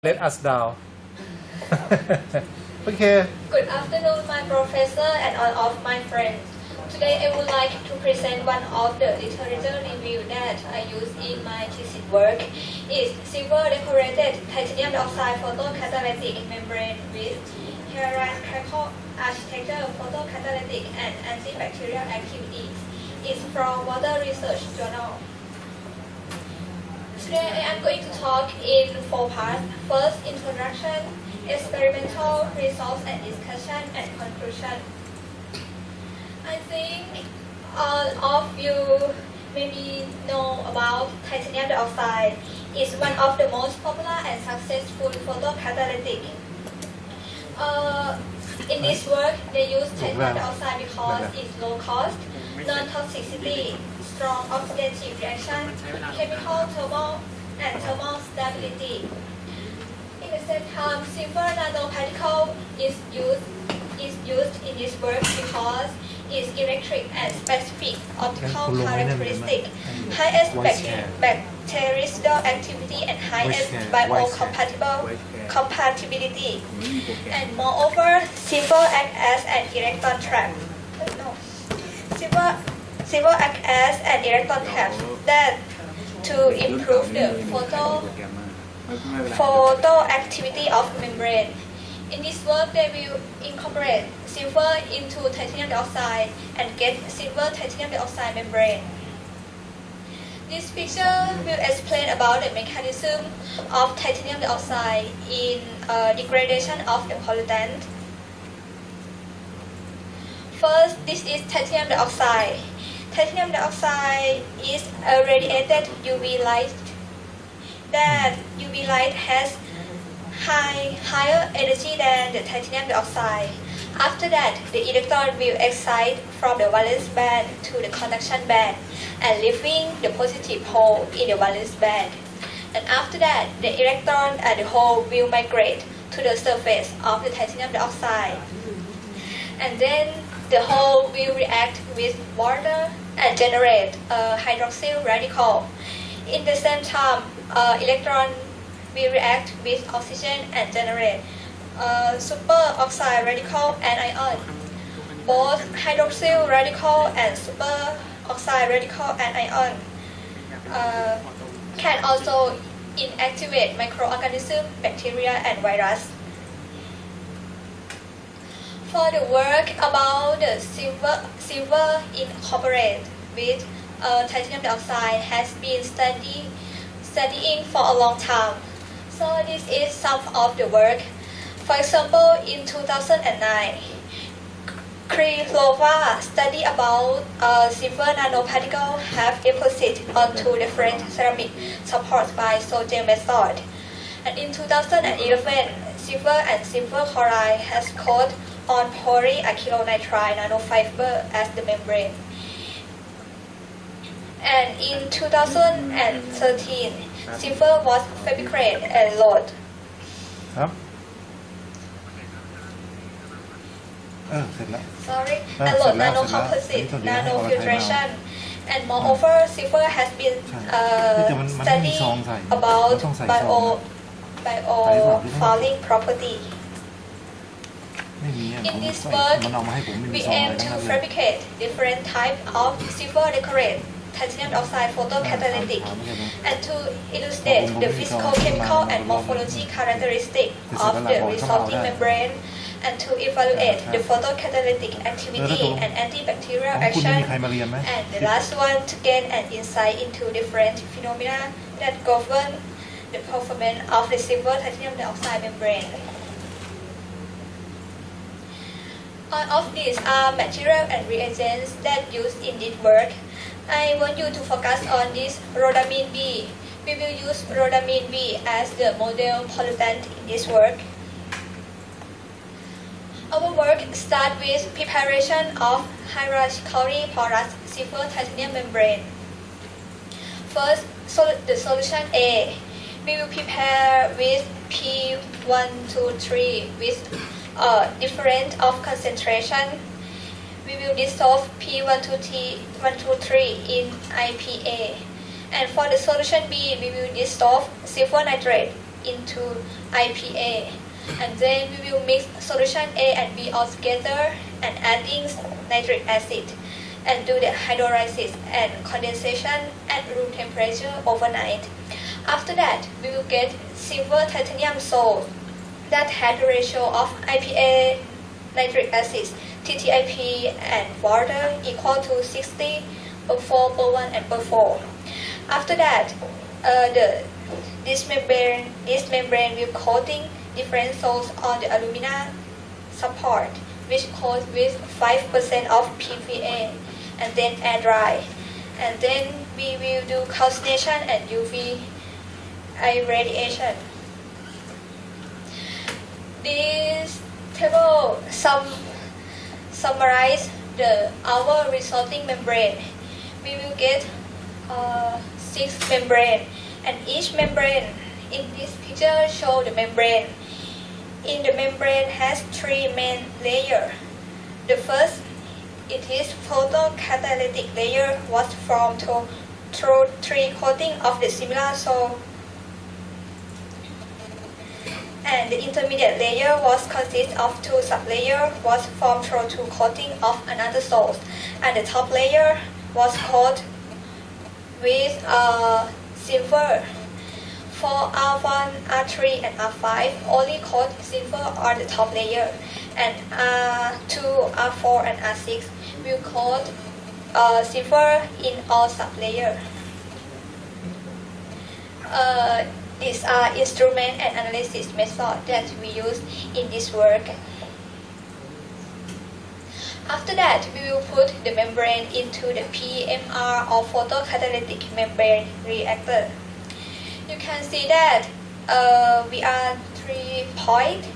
let us down. Okay. Good afternoon, my professor and all of my friends. Today I would like to present one of the literature review that I use in my thesis work. It's silver decorated titanium dioxide photocatalytic membrane with hierarchical architecture, photocatalytic and antibacterial activities. It's from Water Research Journal. Today I am going to talk in 4 parts. First, introduction, experimental results and discussion, and conclusion. I think all of you maybe know about titanium dioxide. It's one of the most popular and successful photocatalytic. In this work, they use titanium dioxide because it's low cost, non-toxicity, strong oxidative reaction, chemical thermal and thermal stability. In the same time, silver nanoparticle is used in this work because its electric and specific optical characteristic, highest bactericidal activity and highest biocompatibility. And moreover, silver acts as an electron trap. Silver acts as an electron trap that to improve the photoactivity of membrane. In this work, they will incorporate silver into titanium dioxide and get silver titanium dioxide membrane. This picture will explain about the mechanism of titanium dioxide in degradation of the pollutant. First, this is titanium dioxide. Titanium dioxide is a radiated UV light. That UV light has higher energy than the titanium dioxide. After that, the electron will excite from the valence band to the conduction band and leaving the positive hole in the valence band. And after that, the electron and the hole will migrate to the surface of the titanium dioxide. And then the hole will react with water and generate a hydroxyl radical. In the same time, electron will react with oxygen and generate superoxide radical and ion. Both hydroxyl radical and superoxide radical and ion can also inactivate microorganisms, bacteria, and virus. For the work about the silver incorporated with titanium dioxide has been studying for a long time. So this is some of the work. For example, in 2009, Krylova study about silver nanoparticle have deposited onto different ceramic supports by sodium method. And in 2011, silver and silver chloride has coated on polyacrylonitrile nanofiber as the membrane. And in 2013, silver was fabricated and loaded. Sorry, and load nanocomposite, nanofiltration, and moreover, silver has been studied about biofouling property. In this work, we aim to fabricate different types of silver decorated titanium dioxide photocatalytic and to elucidate the physical, chemical, and morphology characteristics of the resulting membrane and to evaluate the photocatalytic activity and antibacterial action. And the last one, to gain an insight into different phenomena that govern the performance of the silver titanium dioxide membrane. All of these are materials and reagents that used in this work. I want you to focus on this rhodamine B. We will use rhodamine B as the model pollutant in this work. Our work starts with preparation of hierarchically porous silver titanium membrane. First, the solution A. We will prepare with P123 with different of concentration. We will dissolve P123 in IPA. And for the solution B, we will dissolve silver nitrate into IPA, and then we will mix solution A and B all together and adding nitric acid and do the hydrolysis and condensation at room temperature overnight. After that, we will get silver titanium salt that had the ratio of IPA, nitric acid, TTIP, and water equal to 60 per 4 per 1 and per 4. After that, this membrane will coating different salts on the alumina support, which coats with 5% of PVA, and then air dry. And then we will do calcination and UV irradiation. This table summarize our resulting membrane. We will get 6 membrane, and each membrane in this picture show the membrane. In the membrane has 3 main layers. The first, it is photocatalytic layer, was formed through 3 coating of the similar salt, and the intermediate layer was consist of 2 sublayers, was formed through 2 coating of another salt, and the top layer was coated with silver. For R1, R3, and R5, only coat silver on the top layer, and R2, R4, and R6 will coat silver in all sublayers. These are instrument and analysis methods that we use in this work. After that, we will put the membrane into the PMR or photocatalytic membrane reactor. You can see that we are 3 points.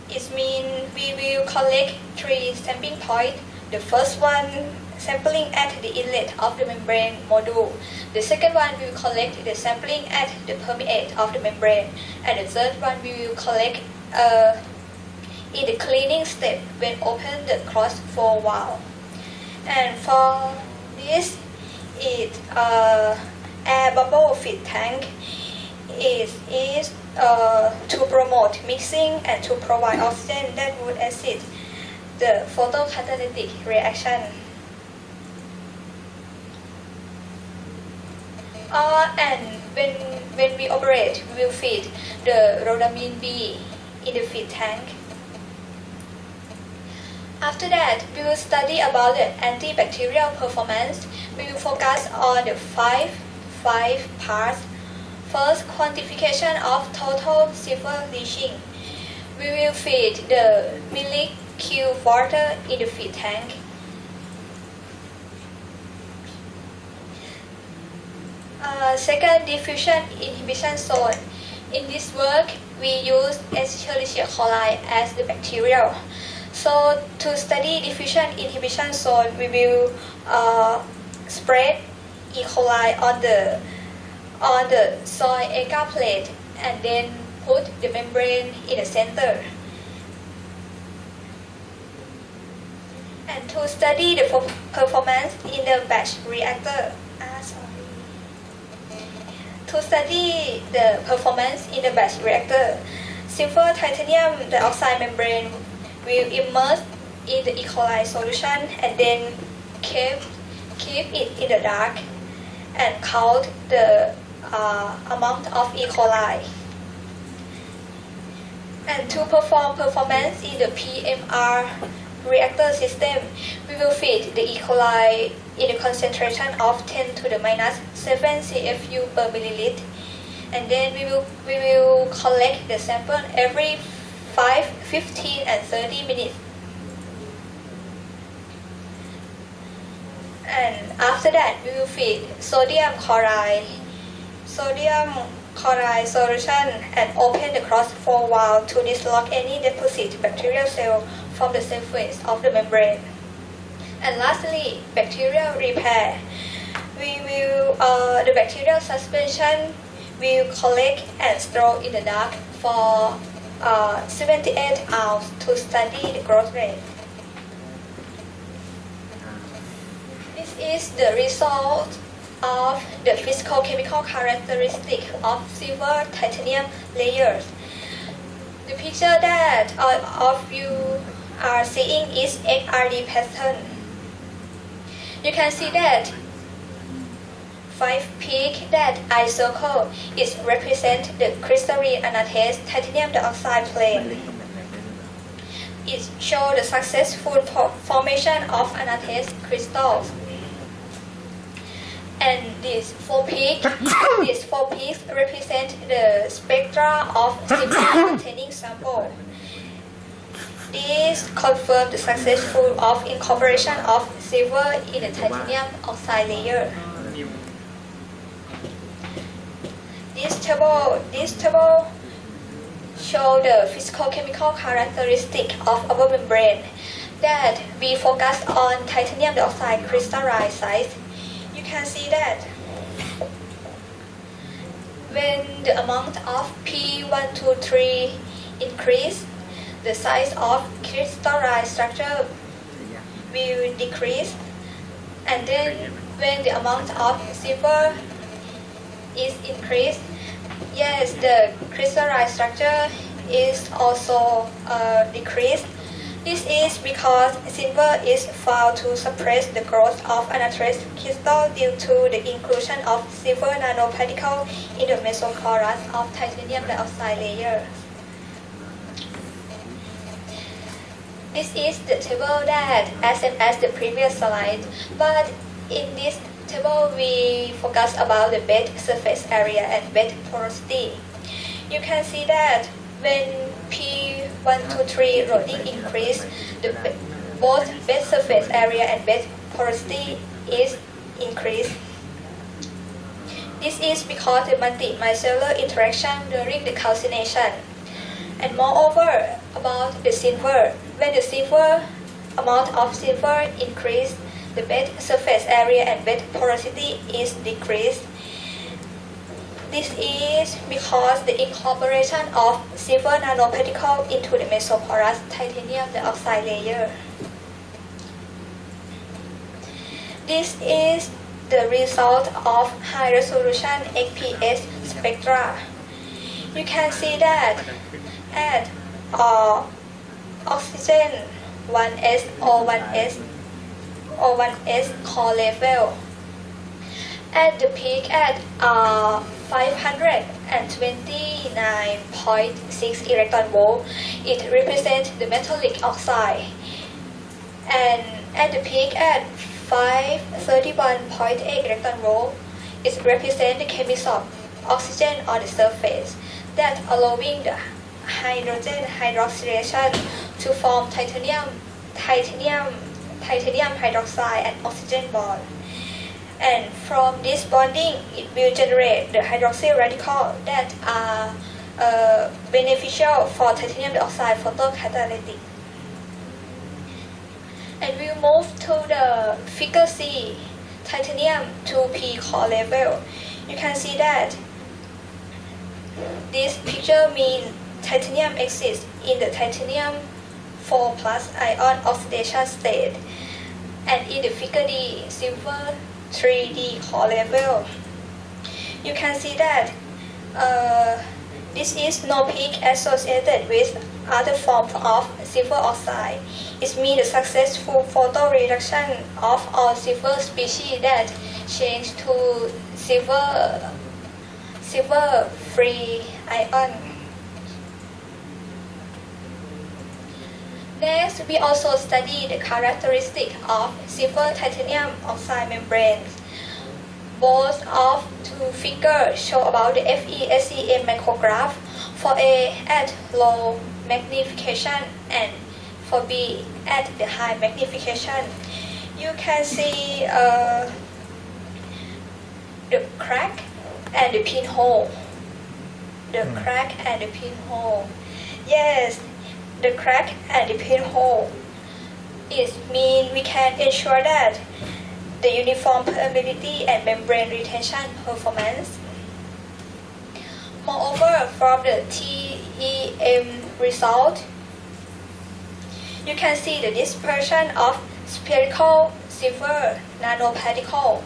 It means we will collect 3 sampling points. The first one sampling at the inlet of the membrane module. The second one we will collect the sampling at the permeate of the membrane. And the third one we will collect in the cleaning step when open the cross-flow valve. And for this, air bubble feed tank is to promote mixing and to provide oxygen that would assist the photocatalytic reaction. And when we operate, we will feed the rhodamine B in the feed tank. After that, we will study about the antibacterial performance. We will focus on the five parts. First, quantification of total silver leaching. We will feed the millicule water in the feed tank. Second, diffusion inhibition zone. In this work, we use Escherichia coli as the bacterial. So to study diffusion inhibition zone, we will spread E. coli on the soil agar plate and then put the membrane in the center. And to study the performance in the batch reactor, to study the performance in the batch reactor, silver titanium dioxide membrane will immerse in the E. coli solution and then keep it in the dark and count the amount of E. coli. And to perform performance in the PMR reactor system, we will feed the E. coli in a concentration of 10 to the minus 7 CFU per milliliter, and then we will collect the sample every 5, 15, and 30 minutes. And after that, we will feed sodium chloride solution and open the cross-flow valve to dislodge any deposit bacterial cell from the surface of the membrane. And lastly, bacterial repair. The bacterial suspension will collect and store in the dark for 78 hours to study the growth rate. This is the result of the physical-chemical characteristic of silver titanium layers. The picture that all of you are seeing is XRD pattern. You can see that 5 peak that I circle is represent the crystalline anatase titanium dioxide plane. It shows the successful formation of anatase crystals. And these 4 peaks represent the spectra of silver containing sample. This confirms the successful incorporation of silver in the titanium oxide layer. This table shows the physical-chemical characteristic of our membrane that we focus on titanium dioxide crystalline size. You can see that when the amount of P123 increase, the size of crystalline structure will decrease, and then when the amount of silver is increased, yes, the crystalline structure is also decreased. This is because silver is found to suppress the growth of anatase crystal due to the inclusion of silver nanoparticles in the mesoporous of titanium dioxide layer. This is the table that as same as the previous slide, but in this table we focus about the bed surface area and bed porosity. You can see that when P123 loading increase, both bed surface area and bed porosity is increased. This is because the multi-micellar interaction during the calcination. And moreover, about the silver, when the silver amount of silver increase, the bed surface area and bed porosity is decreased. This is because the incorporation of silver nanoparticle into the mesoporous titanium dioxide layer. This is the result of high-resolution XPS spectra. You can see that at oxygen 1s or 1s core level, at the peak at 529.6 electron volt, it represents the metallic oxide. And at the peak at 531.8 electron volt, it represents the chemical oxygen on the surface, that allowing the hydrogen hydroxylation to form titanium hydroxide and oxygen bond. And from this bonding, it will generate the hydroxyl radical that are beneficial for titanium dioxide photocatalytic. And we'll move to the figure C, titanium 2p core level. You can see that this picture means titanium exists in the titanium 4+ ion oxidation state. And in the figure D, silver 3D core level, you can see that this is no peak associated with other forms of silver oxide. It means the successful photoreduction of all silver species that change to silver-free ion. Next, we also study the characteristic of silver titanium oxide membranes. Both of two figures show about the FE-SEM micrograph, for A at low magnification and for B at the high magnification. You can see the crack and the pinhole. The crack and the pinhole. Yes, the crack and the pinhole. It means we can ensure that the uniform permeability and membrane retention performance. Moreover, from the TEM result, you can see the dispersion of spherical silver nanoparticle.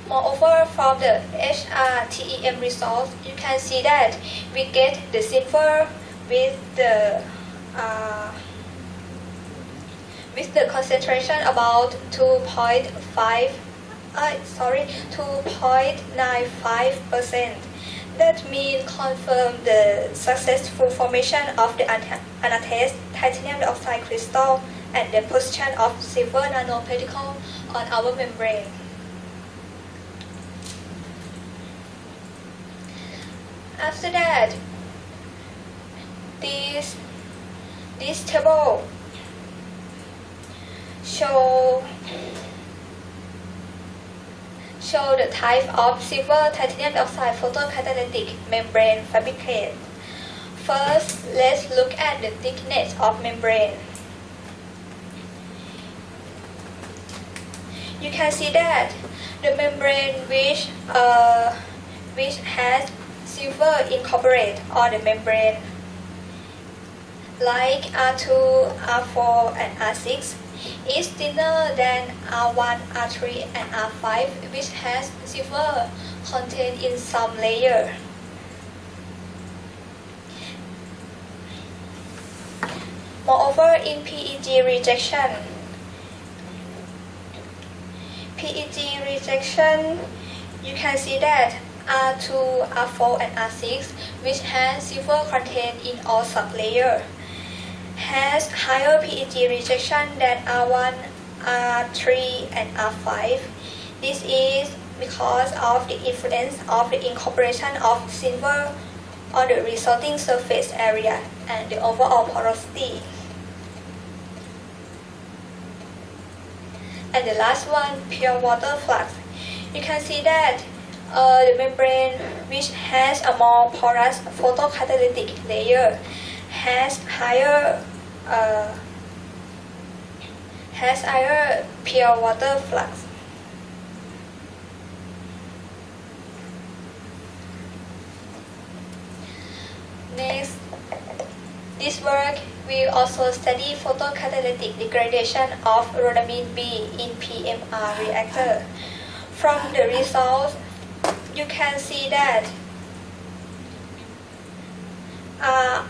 Moreover, from the HRTEM results, you can see that we get the silver with the concentration about 2.95%. That means confirm the successful formation of the unattached titanium dioxide crystal and the position of silver nanoparticle on our membrane. After that, this table show the type of silver titanium dioxide photocatalytic membrane fabricated. First, let's look at the thickness of membrane. You can see that the membrane which has silver incorporated on the membrane, like R2, R4, and R6, is thinner than R1, R3, and R5, which has silver contained in some layer. Moreover, in PEG rejection, you can see that R2, R4, and R6, which has silver contained in all sublayers, has higher PEG rejection than R1, R3, and R5. This is because of the influence of the incorporation of silver on the resulting surface area and the overall porosity. And the last one, pure water flux. You can see that the membrane which has a more porous photocatalytic layer has higher pure water flux. Next, this work will also study photocatalytic degradation of rhodamine B in PMR reactor. From the results, you can see that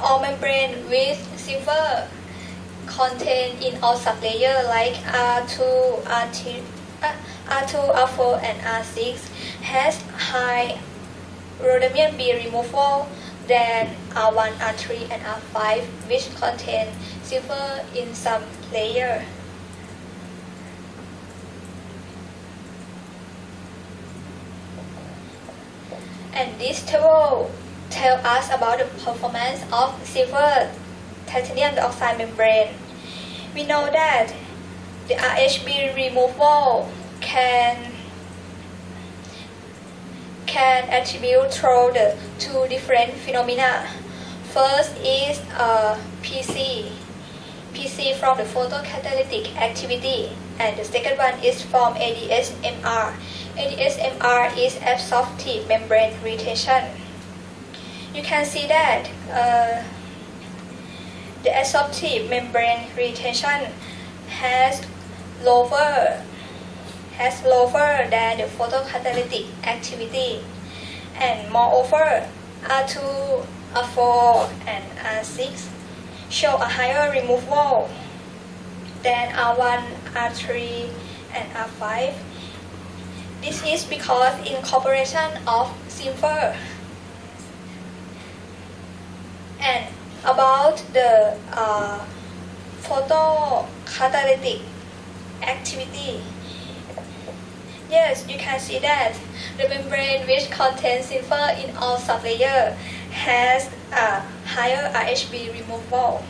all membrane with silver contained in all sublayers like R2, R4, and R6 has high rhodamine B removal than R1, R3, and R5, which contain silver in some layer. And this table tells us about the performance of silver titanium dioxide membrane. We know that the RHB removal can attribute through the two different phenomena. First is PC from the photocatalytic activity, and the second one is from ADS-MR. ADS-MR is absorptive membrane retention. You can see that the absorptive membrane retention has lower than the photocatalytic activity, and moreover, R2, R4, and R6 show a higher removal than R1, R3, and R5. This is because incorporation of silver. And about the photocatalytic activity, yes, you can see that the membrane which contains silver in all sublayers has a higher RHB removal.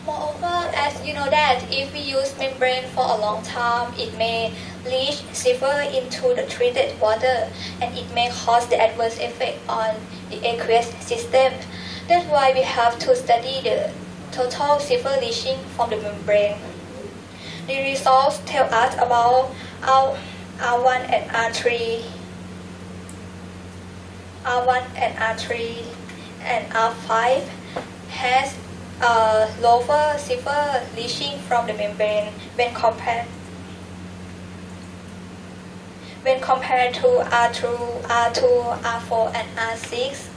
Moreover, as you know that if we use membrane for a long time, it may leach silver into the treated water, and it may cause the adverse effect on the aqueous system. That's why we have to study the total silver leaching from the membrane. The results tell us about R1 and R3, R1 and R3 and R5 has lower silver leaching from the membrane when compared to R2, R4, and R6.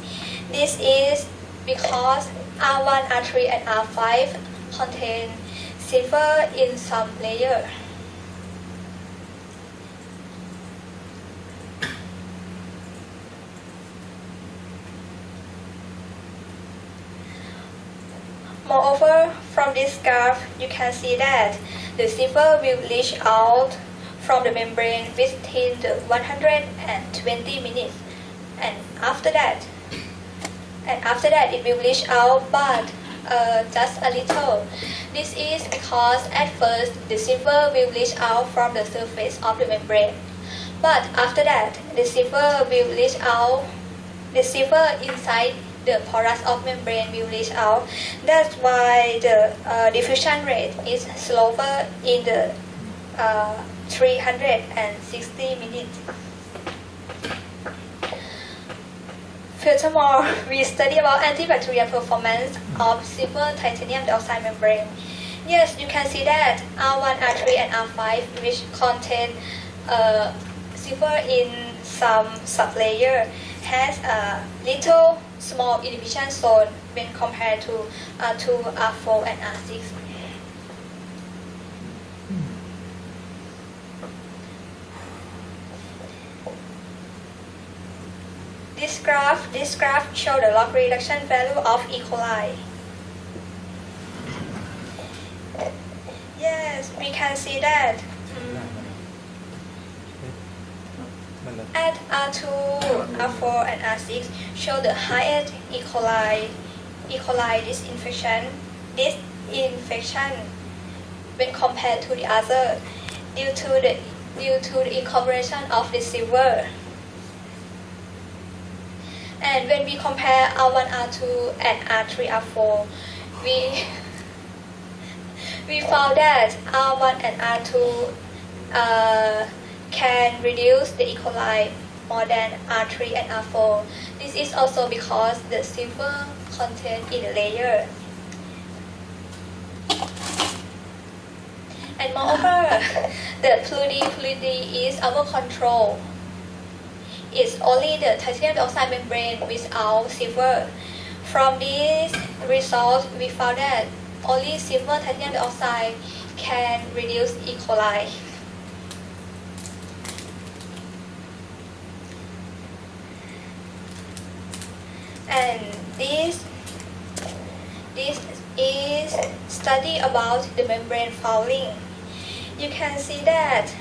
This is because R1, R3, and R5 contain silver in some layer. Moreover, from this graph, you can see that the silver will leach out from the membrane within the 120 minutes, and after that it will leach out, but just a little. This is because at first the silver will leach out from the surface of the membrane, but after that the silver will leach out. The silver inside the porous of membrane will leach out. That's why the diffusion rate is slower in the 360 minutes. Furthermore, we study about antibacterial performance of silver titanium dioxide membrane. Yes, you can see that R1, R3, and R5, which contain silver in some sublayer, has a little small inhibition zone when compared to R2, R4, and R6. This graph shows the log reduction value of E. coli. Yes, we can see that at R2, R4, and R6 show the highest E. coli disinfection when compared to the other due to the incorporation of the silver. And when we compare R1, R2, and R3, R4, we found that R1 and R2 can reduce the E. coli more than R3 and R4. This is also because the silver content in the layer. And moreover, the fluidity is our control. It's only the titanium dioxide membrane without silver. From these results, we found that only silver titanium dioxide can reduce E. coli. And this is study about the membrane fouling. You can see that